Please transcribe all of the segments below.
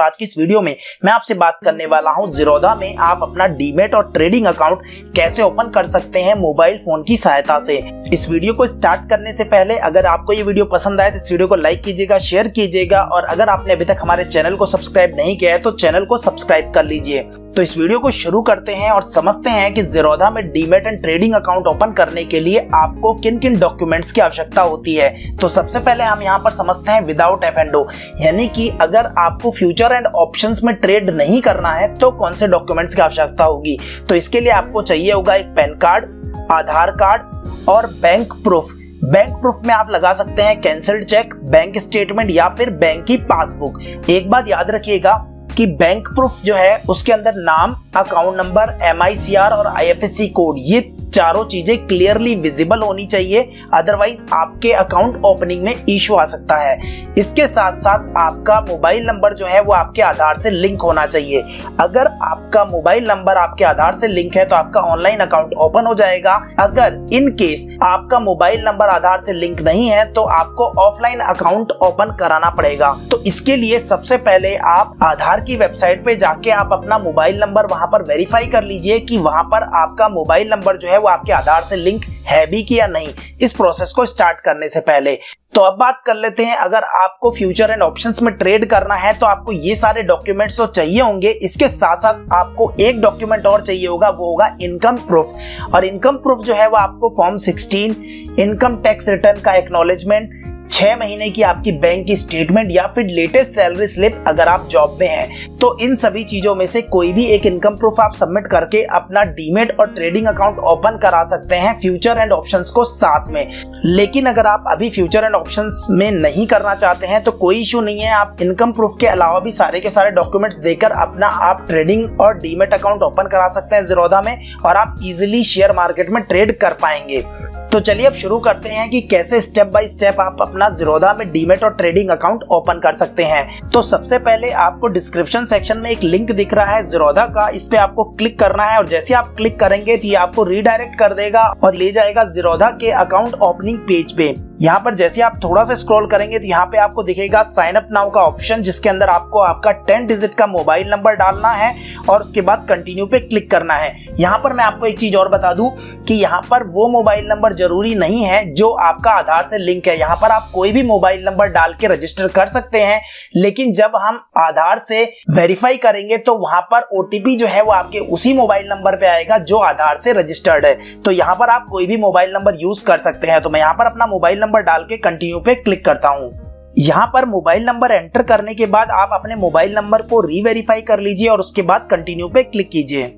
आज की इस वीडियो में मैं आपसे बात करने वाला हूं ज़ीरोधा में आप अपना डीमैट और ट्रेडिंग अकाउंट कैसे ओपन कर सकते हैं मोबाइल फोन की सहायता से। इस वीडियो को स्टार्ट करने से पहले अगर आपको ये वीडियो पसंद आए तो इस वीडियो को लाइक कीजिएगा, शेयर कीजिएगा और अगर आपने अभी तक हमारे चैनल को सब्सक्राइब नहीं किया है तो चैनल को सब्सक्राइब कर लीजिए। तो इस वीडियो को शुरू करते हैं और समझते हैं कि ज़ीरोधा में demat and trading account open करने के लिए आपको किन किन डॉक्यूमेंट्स की आवश्यकता होती है। तो सबसे पहले हम यहाँ पर समझते हैं विदाउट F&O, यानी कि अगर आपको फ्यूचर एंड ऑप्शंस में ट्रेड नहीं करना है तो कौन से डॉक्यूमेंट्स की आवश्यकता होगी। तो इसके लिए आपको चाहिए होगा एक पैन कार्ड, आधार कार्ड और बैंक प्रूफ। बैंक प्रूफ में आप लगा सकते हैं कैंसिल्ड चेक, बैंक स्टेटमेंट या फिर बैंक की पासबुक। एक बात याद रखिएगा कि बैंक प्रूफ जो है उसके अंदर नाम, अकाउंट नंबर, MICR और IFSC कोड, ये चारों चीजें क्लियरली विजिबल होनी चाहिए, अदरवाइज आपके अकाउंट ओपनिंग में इशू आ सकता है। इसके साथ साथ आपका मोबाइल नंबर जो है वो आपके आधार से लिंक होना चाहिए। अगर आपका मोबाइल नंबर आपके आधार से लिंक है तो आपका ऑनलाइन अकाउंट ओपन हो जाएगा। अगर इन केस आपका मोबाइल नंबर आधार से लिंक नहीं है तो आपको ऑफलाइन अकाउंट ओपन कराना पड़ेगा। तो इसके लिए सबसे पहले आप आधार की वेबसाइट पे जाके आप अपना मोबाइल नंबर वहां पर वेरीफाई कर लीजिए कि वहां पर आपका मोबाइल नंबर जो है वो आपके आधार से लिंक है भी कि या नहीं, इस प्रोसेस को स्टार्ट करने से पहले। तो अब बात कर लेते हैं, अगर आपको फ्यूचर एंड ऑप्शंस में ट्रेड करना है तो आपको ये सारे डॉक्यूमेंट्स तो चाहिए होंगे। इसके साथ साथ आपको एक डॉक्यूमेंट और चाहिए होगा, वो होगा इनकम प्रूफ। और इनकम प्रूफ जो है वो आपको फॉर्म 16, इनकम टैक्स रिटर्न का एक्नॉलेजमेंट, 6 महीने की आपकी बैंक की स्टेटमेंट या फिर लेटेस्ट सैलरी स्लिप अगर आप जॉब में हैं, तो इन सभी चीजों में से कोई भी एक इनकम प्रूफ आप सबमिट करके अपना डीमैट और ट्रेडिंग अकाउंट ओपन करा सकते हैं फ्यूचर एंड ऑप्शंस को साथ में। लेकिन अगर आप अभी फ्यूचर एंड ऑप्शंस में नहीं करना चाहते हैं तो कोई इशू नहीं है, आप इनकम प्रूफ के अलावा भी सारे के सारे डॉक्यूमेंट्स देकर अपना आप ट्रेडिंग और डीमैट अकाउंट ओपन करा सकते हैं ज़ीरोधा में और आप इजिली शेयर मार्केट में ट्रेड कर पाएंगे। तो चलिए अब शुरू करते हैं कि कैसे स्टेप बाय स्टेप आप अपना ज़ीरोधा में डीमैट और ट्रेडिंग अकाउंट ओपन कर सकते हैं। तो सबसे पहले आपको डिस्क्रिप्शन सेक्शन में एक लिंक दिख रहा है ज़ीरोधा का, इस पे आपको क्लिक करना है और जैसे आप क्लिक करेंगे तो ये आपको रीडायरेक्ट कर देगा और ले जाएगा ज़ीरोधा के अकाउंट ओपनिंग पेज पे। यहाँ पर जैसे आप थोड़ा सा स्क्रॉल करेंगे तो यहाँ पे आपको दिखेगा साइन अप नाउ का ऑप्शन, जिसके अंदर आपको आपका 10 डिजिट का मोबाइल नंबर डालना है और उसके बाद कंटिन्यू पे क्लिक करना है। यहाँ पर मैं आपको एक चीज और बता दूं कि यहाँ पर वो मोबाइल नंबर जरूरी नहीं है जो आपका आधार से लिंक है। यहाँ पर आप कोई भी मोबाइल नंबर डाल के रजिस्टर कर सकते हैं, लेकिन जब हम आधार से वेरीफाई करेंगे तो वहां पर OTP जो है वो आपके उसी मोबाइल नंबर पे आएगा जो आधार से रजिस्टर्ड है। तो यहाँ पर आप कोई भी मोबाइल नंबर यूज कर सकते हैं। तो मैं यहाँ पर अपना मोबाइल नंबर डाल के कंटिन्यू पे क्लिक करता हूँ। यहाँ पर मोबाइल नंबर एंटर करने के बाद आप अपने मोबाइल नंबर को रीवेरीफाई कर लीजिए और उसके बाद कंटिन्यू पे क्लिक कीजिए।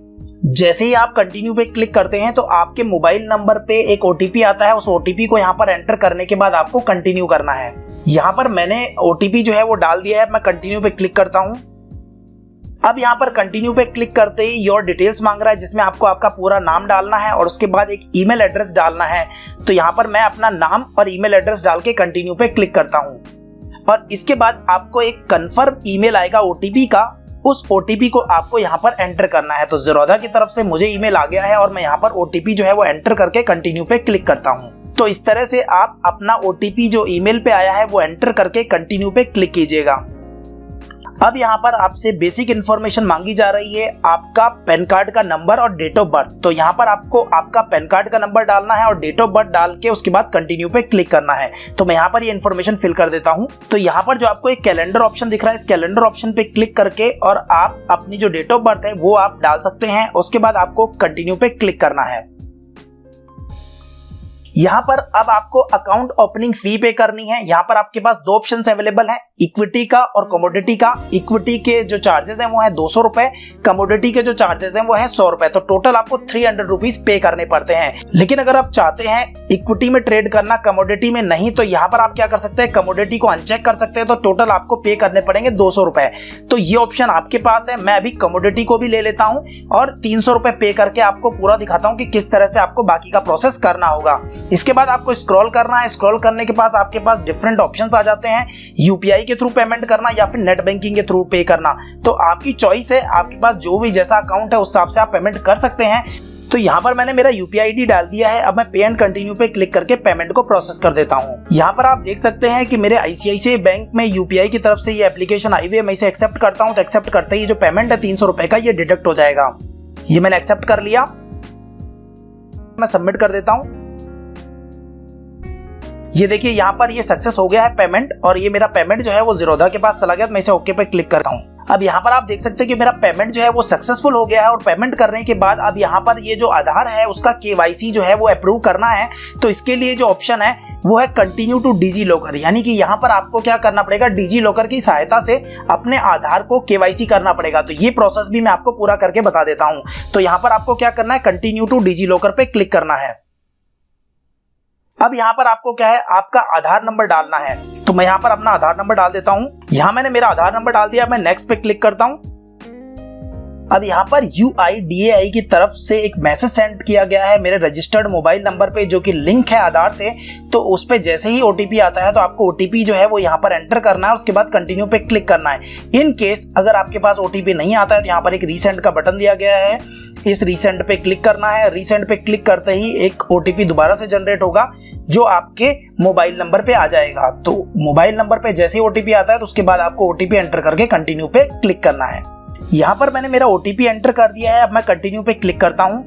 जैसे ही आप कंटिन्यू पे क्लिक करते हैं तो आपके मोबाइल नंबर पे एक OTP आता है, उस OTP को यहाँ पर एंटर करने के बाद आपको कंटिन्यू करना है। यहाँ पर मैंने OTP जो है वो डाल दिया है, मैं कंटिन्यू पे क्लिक करता हूँ। अब यहाँ पर कंटिन्यू पे क्लिक करते ही योर डिटेल्स मांग रहा है, जिसमें आपको आपका पूरा नाम डालना है और उसके बाद एक ईमेल एड्रेस डालना है। तो यहाँ पर मैं अपना नाम और ईमेल एड्रेस डाल के कंटिन्यू पे क्लिक करता हूँ और इसके बाद आपको एक कंफर्म ईमेल आएगा OTP का, उस OTP को आपको यहाँ पर एंटर करना है। तो ज़ीरोधा की तरफ से मुझे ईमेल आ गया है और मैं यहाँ पर OTP जो है वो एंटर करके कंटिन्यू पे क्लिक करता हूँ। तो इस तरह से आप अपना OTP जो ईमेल पे आया है वो एंटर करके कंटिन्यू पे क्लिक कीजिएगा। अब यहाँ पर आपसे बेसिक इन्फॉर्मेशन मांगी जा रही है, आपका पैन कार्ड का नंबर और डेट ऑफ बर्थ। तो यहाँ पर आपको आपका पैन कार्ड का नंबर डालना है और डेट ऑफ बर्थ डाल के उसके बाद कंटिन्यू पे क्लिक करना है। तो मैं यहाँ पर ये इन्फॉर्मेशन फिल कर देता हूँ। तो यहाँ पर जो आपको एक कैलेंडर ऑप्शन दिख रहा है, इस कैलेंडर ऑप्शन पे क्लिक करके और आप अपनी जो डेट ऑफ बर्थ है वो आप डाल सकते हैं। उसके बाद आपको कंटिन्यू पे क्लिक करना है। यहाँ पर अब आपको अकाउंट ओपनिंग फी पे करनी है। यहाँ पर आपके पास दो ऑप्शंस अवेलेबल हैं, इक्विटी का और कमोडिटी का। इक्विटी के जो चार्जेस हैं वो है 200 रुपए, कमोडिटी के जो चार्जेस हैं वो है 100 रुपए। तो टोटल आपको 300 रुपीज पे करने पड़ते हैं। लेकिन अगर आप चाहते हैं इक्विटी में ट्रेड करना, कमोडिटी में नहीं, तो यहाँ पर आप क्या कर सकते हैं, कमोडिटी को अनचेक कर सकते हैं। तो टोटल आपको पे करने पड़ेंगे 200 रुपए। तो ये ऑप्शन आपके पास है। मैं अभी कमोडिटी को भी ले लेता हूँ और 300 रुपए पे करके आपको पूरा दिखाता हूँ कि किस तरह से आपको बाकी का प्रोसेस करना होगा। इसके बाद आपको स्क्रॉल करना है। स्क्रॉल करने के पास आपके पास डिफरेंट ऑप्शंस आ जाते हैं, यूपीआई के थ्रू पेमेंट करना या फिर नेट बैंकिंग के थ्रू पे करना। तो आपकी चॉइस है, आपके पास जो भी जैसा अकाउंट है उस हिसाब से आप पेमेंट कर सकते हैं। तो यहाँ पर मैंने मेरा यूपीआई आईडी डाल दिया है। अब मैं पे एंड कंटिन्यू पे क्लिक करके पेमेंट को प्रोसेस कर देता हूँ। यहाँ पर आप देख सकते हैं कि मेरे आईसीआईसीआई बैंक में यूपीआई की तरफ से ये एप्लीकेशन आई हुई है। मैं इसे एक्सेप्ट करता हूँ, तो एक्सेप्ट करते ही जो पेमेंट है 300 रुपए का, ये डिडक्ट हो जाएगा। ये मैंने एक्सेप्ट कर लिया, मैं सबमिट कर देता हूँ। ये देखिए यहाँ पर ये सक्सेस हो गया है पेमेंट, और ये मेरा पेमेंट जो है वो ज़ीरोधा के पास चला गया। तो मैं इसे ओके पे क्लिक करता हूँ। अब यहाँ पर आप देख सकते हैं कि मेरा पेमेंट जो है वो सक्सेसफुल हो गया है, और पेमेंट करने के बाद अब यहाँ पर ये जो आधार है उसका केवाईसी जो है वो अप्रूव करना है। तो इसके लिए जो ऑप्शन है वो है कंटिन्यू टू डिजी लॉकर, यानी कि यहाँ पर आपको क्या करना पड़ेगा, डिजी लॉकर की सहायता से अपने आधार को केवाईसी करना पड़ेगा। तो ये प्रोसेस भी मैं आपको पूरा करके बता देता हूँ। तो यहाँ पर आपको क्या करना है, कंटिन्यू टू डिजी लॉकर पे क्लिक करना है। अब यहाँ पर आपको क्या है, आपका आधार नंबर डालना है। तो मैं यहाँ पर अपना आधार नंबर डाल देता हूँ। यहाँ मैंने मेरा आधार नंबर डाल दिया। मैं नेक्स्ट पे क्लिक करता हूँ। अब यहाँ पर UIDAI की तरफ से एक मैसेज सेंड किया गया है मेरे रजिस्टर्ड मोबाइल नंबर पे, जो कि लिंक है आधार से। तो उस पे जैसे ही OTP आता है तो आपको OTP जो है वो यहाँ पर एंटर करना है, उसके बाद कंटिन्यू पे क्लिक करना है। इन केस अगर आपके पास OTP नहीं आता है तो यहाँ पर एक रीसेंड का बटन दिया गया है, इस रीसेंड पे क्लिक करना है। रीसेंड पे क्लिक करते ही एक OTP दोबारा से जनरेट होगा, जो आपके मोबाइल नंबर पे आ जाएगा। तो मोबाइल नंबर पे जैसे ही OTP आता है तो उसके बाद आपको OTP एंटर करके कंटिन्यू पे क्लिक करना है। यहाँ पर मैंने मेरा OTP एंटर कर दिया है। अब मैं कंटिन्यू पे क्लिक करता हूँ।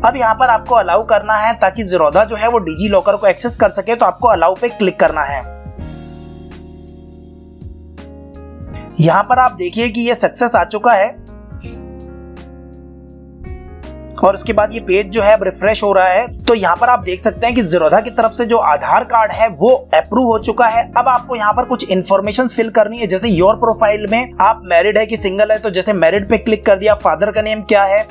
अब यहाँ पर आपको अलाउ करना है, ताकि ज़ीरोधा जो है वो डिजी लॉकर को एक्सेस कर सके। तो आपको अलाउ पे क्लिक करना है। यहाँ पर आप देखिए कि ये सक्सेस आ चुका है, और उसके बाद ये पेज जो है अब रिफ्रेश हो रहा है। तो यहाँ पर आप देख सकते हैं कि ज़ीरोधा की तरफ से जो आधार कार्ड है वो अप्रूव हो चुका है। अब आपको यहाँ पर कुछ इन्फॉर्मेशन फिल करनी है, जैसे योर प्रोफाइल में आप मैरिड है कि सिंगल है। तो जैसे मैरिड पे क्लिक कर दिया, फादर का नेम क्या है,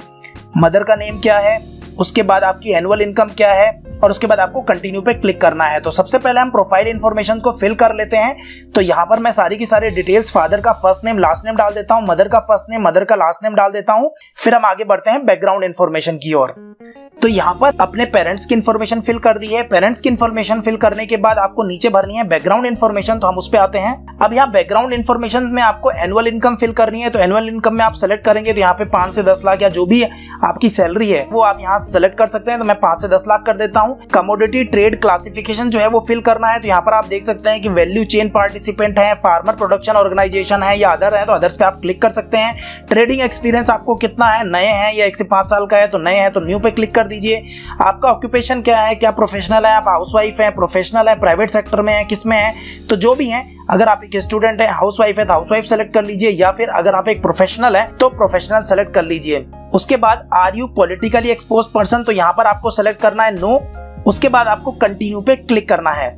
मदर का नेम क्या है, उसके बाद आपकी एनुअल इनकम क्या है, और उसके बाद आपको कंटिन्यू पे क्लिक करना है। तो सबसे पहले हम प्रोफाइल इन्फॉर्मेशन को फिल कर लेते हैं। तो यहाँ पर मैं सारी की सारी डिटेल्स, फादर का फर्स्ट नेम लास्ट नेम डाल देता हूँ, मदर का फर्स्ट नेम मदर का लास्ट नेम डाल देता हूँ। फिर हम आगे बढ़ते हैं बैकग्राउंड इन्फॉर्मेशन की ओर। तो यहाँ पर अपने पेरेंट्स की इन्फॉर्मेशन फिल कर दी है। पेरेंट्स की इन्फॉर्मेशन फिल करने के बाद आपको नीचे भरनी है बैकग्राउंड इन्फॉर्मेशन। तो हम उस पे आते हैं। अब यहाँ बैकग्राउंड इन्फॉर्मेशन में आपको एनुअल इनकम फिल करनी है। तो एनुअल इनकम में आप सेलेक्ट करेंगे, तो यहाँ पे 5 से 10 लाख या जो भी आपकी सैलरी है वो आप यहाँ सेलेक्ट कर सकते हैं। तो मैं 5 से 10 लाख कर देता हूँ। कमोडिटी ट्रेड क्लासिफिकेशन जो है वो फिल करना है। तो यहाँ पर आप देख सकते हैं कि वैल्यू चेन पार्टिसिपेंट है, फार्मर प्रोडक्शन ऑर्गेनाइजेशन है या अदर है, तो अदर्स पे आप क्लिक कर सकते हैं। ट्रेडिंग एक्सपीरियंस आपको कितना है, नए हैं या 1 से 5 साल का है, तो नए हैं तो न्यू पे क्लिक कर दीजिए। आपका ऑक्यूपेशन क्या है, क्या प्रोफेशनल है, आप हाउसवाइफ है, प्रोफेशनल है, प्राइवेट सेक्टर में है, किस में है, तो जो भी है। अगर आप एक स्टूडेंट है, हाउसवाइफ है तो हाउसवाइफ सेलेक्ट कर लीजिए, या फिर अगर आप एक प्रोफेशनल है तो प्रोफेशनल सेलेक्ट कर लीजिए। उसके बाद are you politically exposed person, तो यहाँ पर आपको सेलेक्ट करना है नो। उसके बाद आपको कंटिन्यू पे क्लिक करना है।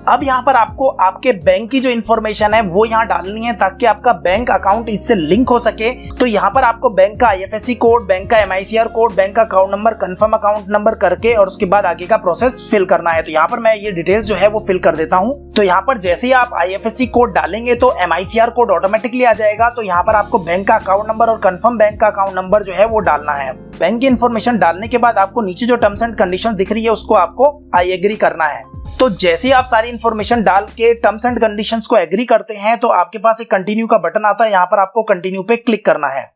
अब यहाँ पर आपको आपके बैंक की जो इन्फॉर्मेशन है वो यहाँ डालनी है, ताकि आपका बैंक अकाउंट इससे लिंक हो सके। तो यहाँ पर आपको बैंक का IFSC कोड, बैंक का MICR कोड, बैंक का account number, confirm account number करके और उसके बाद आगे का प्रोसेस फिल करना है। तो यहाँ पर मैं ये डिटेल्स जो है वो फिल कर देता हूँ। तो यहाँ पर जैसे ही आप IFSC कोड डालेंगे तो MICR कोड ऑटोमेटिकली आ जाएगा। तो यहाँ पर आपको बैंक का अकाउंट नंबर और कंफर्म बैंक का अकाउंट नंबर जो है वो डालना है। बैंक की इन्फॉर्मेशन डालने के बाद आपको नीचे जो टर्म्स एंड कंडीशन दिख रही है उसको आपको आई एग्री करना है। तो जैसे ही आप सारी इन्फॉर्मेशन डाल के टर्म्स एंड कंडीशंस को एग्री करते हैं तो आपके पास एक कंटिन्यू का बटन आता है। यहाँ पर आपको कंटिन्यू पे क्लिक करना है।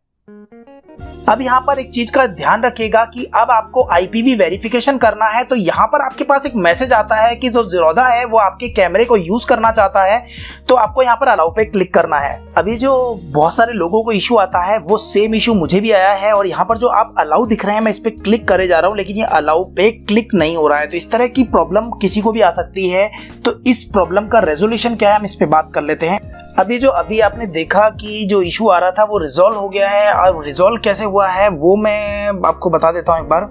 अब यहाँ पर एक चीज का ध्यान रखिएगा कि अब आपको IPV वेरिफिकेशन करना है। तो यहाँ पर आपके पास एक मैसेज आता है कि जो ज़ीरोधा है वो आपके कैमरे को यूज करना चाहता है, तो आपको यहाँ पर अलाउ पे क्लिक करना है। अभी जो बहुत सारे लोगों को इशू आता है वो सेम इशू मुझे भी आया है, और यहाँ पर जो आप अलाउ दिख रहे हैं मैं इस पे क्लिक करे जा रहा हूँ, लेकिन ये अलाउ पे क्लिक नहीं हो रहा है। तो इस तरह की प्रॉब्लम किसी को भी आ सकती है। तो इस प्रॉब्लम का रेजोल्यूशन क्या है हम इस पे बात कर लेते हैं। अभी आपने देखा कि जो इशू आ रहा था वो रिजॉल्व हो गया है, और रिजॉल्व कैसे हुआ है वो मैं आपको बता देता हूँ एक बार।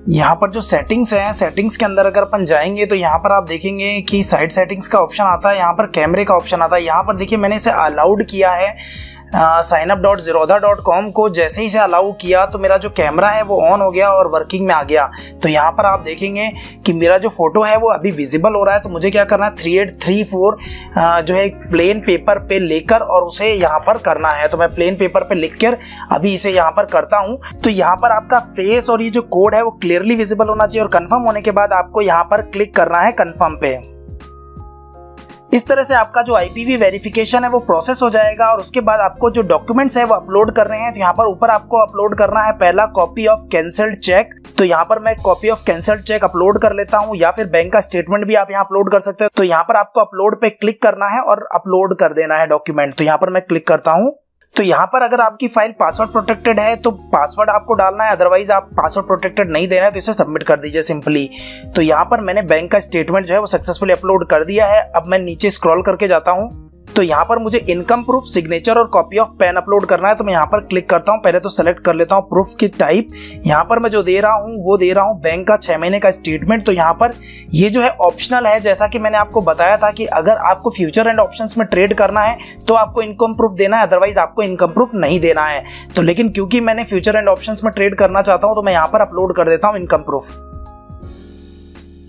यहाँ पर जो सेटिंग्स हैं, सेटिंग्स के अंदर अगर अपन जाएंगे तो यहाँ पर आप देखेंगे कि साइड सेटिंग्स का ऑप्शन आता है, यहाँ पर कैमरे का ऑप्शन आता है। यहाँ पर देखिए मैंने इसे अलाउड किया है। signup.zerodha.com को जैसे ही से अलाउ किया तो मेरा जो कैमरा है वो ऑन हो गया और वर्किंग में आ गया। तो यहाँ पर आप देखेंगे कि मेरा जो फोटो है वो अभी विजिबल हो रहा है। तो मुझे क्या करना है, 3834 जो है प्लेन पेपर पे लेकर और उसे यहाँ पर करना है। तो मैं प्लेन पेपर पे लिख कर अभी इसे यहाँ पर करता हूँ। तो यहाँ पर आपका फेस और ये जो कोड है वो क्लियरली विजिबल होना चाहिए, और कंफर्म होने के बाद आपको यहाँ पर क्लिक करना है कंफर्म पे। इस तरह से आपका जो IPv वेरिफिकेशन है वो प्रोसेस हो जाएगा और उसके बाद आपको जो डॉक्यूमेंट्स है वो अपलोड कर रहे हैं। तो यहाँ पर ऊपर आपको अपलोड करना है पहला कॉपी ऑफ कैंसल्ड चेक। तो यहाँ पर मैं copy of cancelled cheque upload कर लेता हूँ, या फिर बैंक का स्टेटमेंट भी आप यहाँ अपलोड कर सकते हैं। तो यहाँ पर आपको अपलोड पे क्लिक करना है और अपलोड कर देना है डॉक्यूमेंट। तो यहाँ पर मैं क्लिक करता हूँ। तो यहाँ पर अगर आपकी फाइल पासवर्ड प्रोटेक्टेड है तो पासवर्ड आपको डालना है, अदरवाइज आप पासवर्ड प्रोटेक्टेड नहीं देना है तो इसे सबमिट कर दीजिए सिंपली। तो यहाँ पर मैंने बैंक का स्टेटमेंट जो है वो सक्सेसफुली अपलोड कर दिया है। अब मैं नीचे स्क्रॉल करके जाता हूँ तो यहाँ पर मुझे इनकम प्रूफ, सिग्नेचर और कॉपी ऑफ पैन अपलोड करना है। तो मैं यहाँ पर क्लिक करता हूँ। पहले तो सेलेक्ट कर लेता हूँ प्रूफ की टाइप। यहाँ पर मैं जो दे रहा हूँ वो दे रहा हूँ बैंक का 6 महीने का स्टेटमेंट। तो यहाँ पर ये जो है ऑप्शनल है, जैसा कि मैंने आपको बताया था कि अगर आपको फ्यूचर एंड ऑप्शंस में ट्रेड करना है तो आपको इनकम प्रूफ देना है, अदरवाइज आपको इनकम प्रूफ नहीं देना है। तो लेकिन क्योंकि मैंने फ्यूचर एंड ऑप्शंस में ट्रेड करना चाहता हूँ तो मैं यहाँ पर अपलोड कर देता हूँ इनकम प्रूफ।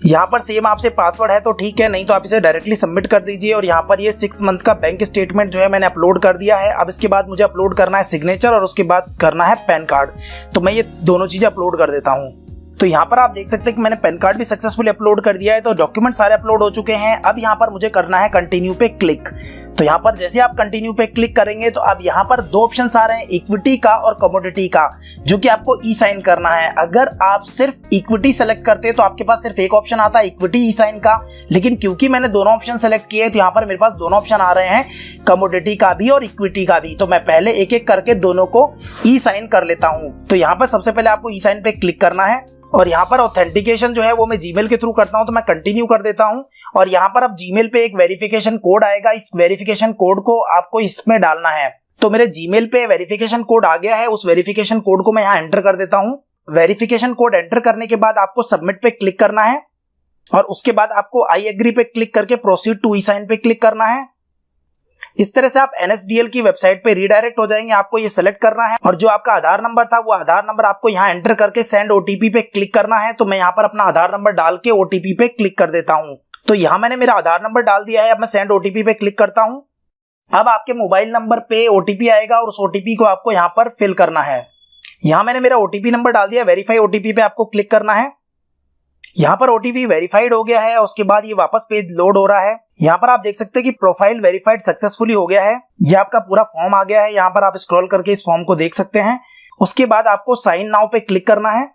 यहाँ पर सेम आपसे पासवर्ड है तो ठीक है, नहीं तो आप इसे डायरेक्टली सबमिट कर दीजिए। और यहाँ पर ये 6 मंथ का बैंक स्टेटमेंट जो है मैंने अपलोड कर दिया है। अब इसके बाद मुझे अपलोड करना है सिग्नेचर और उसके बाद करना है पैन कार्ड। तो मैं ये दोनों चीजें अपलोड कर देता हूँ। तो यहाँ पर आप देख सकते हैं कि मैंने पैन कार्ड भी सक्सेसफुली अपलोड कर दिया है। तो डॉक्यूमेंट सारे अपलोड हो चुके हैं। अब यहाँ पर मुझे करना है कंटिन्यू पे क्लिक। तो यहाँ पर जैसे आप कंटिन्यू पे क्लिक करेंगे तो अब यहाँ पर 2 ऑप्शंस आ रहे हैं, इक्विटी का और कमोडिटी का, जो कि आपको ई साइन करना है। अगर आप सिर्फ इक्विटी सेलेक्ट करते हैं तो आपके पास सिर्फ एक ऑप्शन आता है इक्विटी ई साइन का, लेकिन क्योंकि मैंने दोनों ऑप्शन सेलेक्ट किए तो यहाँ पर मेरे पास दोनों ऑप्शन आ रहे हैं, कमोडिटी का भी और इक्विटी का भी। तो मैं पहले एक एक करके दोनों को ई साइन कर लेता हूँ। तो यहाँ पर सबसे पहले आपको ई साइन पे क्लिक करना है और यहाँ पर ऑथेंटिकेशन जो है वो मैं जीमेल के थ्रू करता हूँ। तो मैं कंटिन्यू कर देता हूँ और यहाँ पर अब जीमेल पे एक वेरिफिकेशन कोड आएगा। इस वेरिफिकेशन कोड को आपको इसमें डालना है। तो मेरे जीमेल पे वेरिफिकेशन कोड आ गया है, उस वेरिफिकेशन कोड को मैं यहाँ एंटर कर देता हूँ। वेरिफिकेशन कोड एंटर करने के बाद आपको सबमिट पे क्लिक करना है और उसके बाद आपको आई एग्री पे क्लिक करके प्रोसीड टू ई साइन पे क्लिक करना है। इस तरह से आप NSDL की वेबसाइट पे रीडायरेक्ट हो जाएंगे। आपको ये सेलेक्ट करना है और जो आपका आधार नंबर था वो आधार नंबर आपको यहाँ एंटर करके सेंड OTP पे क्लिक करना है। तो मैं यहाँ पर अपना आधार नंबर डाल के OTP पे क्लिक कर देता हूँ। तो यहाँ मैंने मेरा आधार नंबर डाल दिया है। अब मैं सेंड OTP पे क्लिक करता हूँ। अब आपके मोबाइल नंबर पे OTP आएगा और उस OTP को आपको यहाँ पर फिल करना है। यहाँ मैंने मेरा OTP नंबर डाल दिया। वेरीफाई OTP पे आपको क्लिक करना है। यहाँ पर OTP वेरीफाइड हो गया है। उसके बाद ये वापस पेज लोड हो रहा है। यहाँ पर आप देख सकते हैं कि प्रोफाइल वेरीफाइड सक्सेसफुली हो गया है। ये आपका पूरा फॉर्म आ गया है। यहाँ पर आप स्क्रॉल करके इस फॉर्म को देख सकते हैं। उसके बाद आपको साइन नाउ पे क्लिक करना है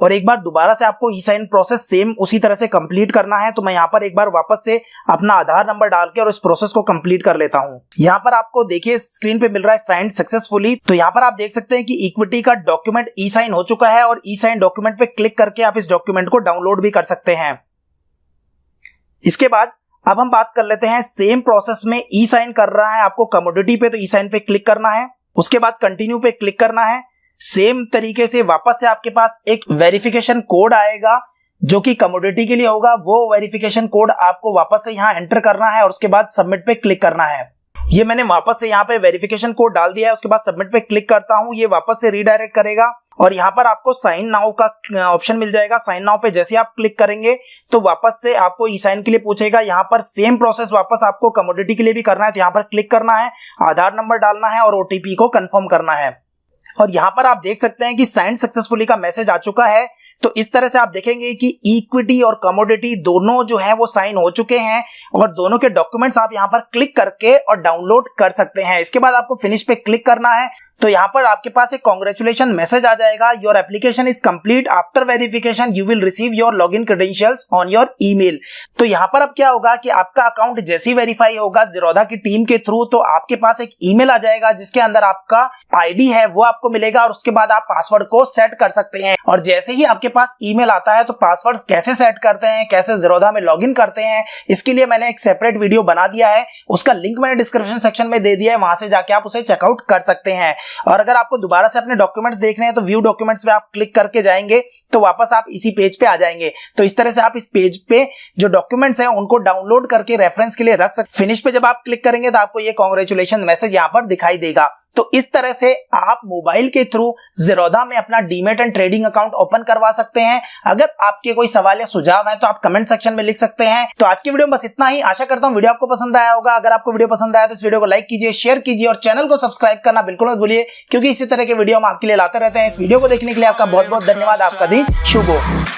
और एक बार दोबारा से आपको ई साइन प्रोसेस सेम उसी तरह से कंप्लीट करना है। तो मैं यहाँ पर एक बार वापस से अपना आधार नंबर डाल के और इस प्रोसेस को कंप्लीट कर लेता हूँ। यहाँ पर आपको देखिए स्क्रीन पे मिल रहा है साइंड सक्सेसफुली। तो यहाँ पर आप देख सकते हैं कि इक्विटी का डॉक्यूमेंट ई साइन हो चुका है और ई साइन डॉक्यूमेंट पे क्लिक करके आप इस डॉक्यूमेंट को डाउनलोड भी कर सकते हैं। इसके बाद अब हम बात कर लेते हैं सेम प्रोसेस में ई साइन कर रहा है आपको कमोडिटी पे, तो ई साइन पे क्लिक करना है। उसके बाद कंटिन्यू पे क्लिक करना है। सेम तरीके से वापस से आपके पास एक वेरिफिकेशन कोड आएगा जो कि कमोडिटी के लिए होगा। वो वेरिफिकेशन कोड आपको वापस से यहाँ एंटर करना है और उसके बाद सबमिट पे क्लिक करना है। ये मैंने वापस से यहाँ पे वेरिफिकेशन कोड डाल दिया है। उसके बाद सबमिट पे क्लिक करता हूँ। ये वापस से रीडायरेक्ट करेगा और यहाँ पर आपको साइन नाउ का ऑप्शन मिल जाएगा। साइन नाउ पे जैसे आप क्लिक करेंगे तो वापस से आपको ई साइन के लिए पूछेगा। यहाँ पर सेम प्रोसेस वापस आपको कमोडिटी के लिए भी करना है। तो यहाँ पर क्लिक करना है, आधार नंबर डालना है और OTP को कंफर्म करना है। और यहाँ पर आप देख सकते हैं कि साइंड सक्सेसफुली का मैसेज आ चुका है। तो इस तरह से आप देखेंगे कि इक्विटी और कमोडिटी दोनों जो है वो साइन हो चुके हैं और दोनों के डॉक्यूमेंट्स आप यहाँ पर क्लिक करके और डाउनलोड कर सकते हैं। इसके बाद आपको फिनिश पे क्लिक करना है। तो यहाँ पर आपके पास एक कांग्रेचुलेशन मैसेज आ जाएगा। Your application is complete, after verification you will receive your login credentials on your email. तो यहाँ पर अब क्या होगा कि आपका अकाउंट जैसे ही वेरीफाई होगा ज़ीरोधा की टीम के थ्रू, तो आपके पास एक ईमेल आ जाएगा जिसके अंदर आपका आईडी है वो आपको मिलेगा और उसके बाद आप पासवर्ड को सेट कर सकते हैं। और जैसे ही आपके पास ईमेल आता है तो पासवर्ड कैसे सेट करते हैं, कैसे ज़ीरोधा में लॉगिन करते हैं, इसके लिए मैंने एक सेपरेट वीडियो बना दिया है। उसका लिंक मैंने डिस्क्रिप्शन सेक्शन में दे दिया है, वहां से जाके आप उसे चेकआउट कर सकते हैं। और अगर आपको दोबारा से अपने डॉक्यूमेंट्स देखने हैं तो व्यू डॉक्यूमेंट्स पे आप क्लिक करके जाएंगे तो वापस आप इसी पेज पे आ जाएंगे। तो इस तरह से आप इस पेज पे जो डॉक्यूमेंट्स हैं उनको डाउनलोड करके रेफरेंस के लिए रख सकते। फिनिश पे जब आप क्लिक करेंगे तो आपको ये कांग्रेचुलेशन मैसेज यहाँ पर दिखाई देगा। तो इस तरह से आप मोबाइल के थ्रू ज़ीरोधा में अपना demat and trading account open करवा सकते हैं। अगर आपके कोई सवाल या सुझाव है तो आप कमेंट सेक्शन में लिख सकते हैं। तो आज की वीडियो में बस इतना ही। आशा करता हूं वीडियो आपको पसंद आया होगा। अगर आपको वीडियो पसंद आया तो इस वीडियो को लाइक कीजिए, शेयर कीजिए और चैनल को सब्सक्राइब करना बिल्कुल मत भूलिए, क्योंकि इसी तरह के वीडियो हम आपके लिए लाते रहते हैं। इस वीडियो को देखने के लिए आपका बहुत बहुत धन्यवाद। आपका दिन शुभ हो।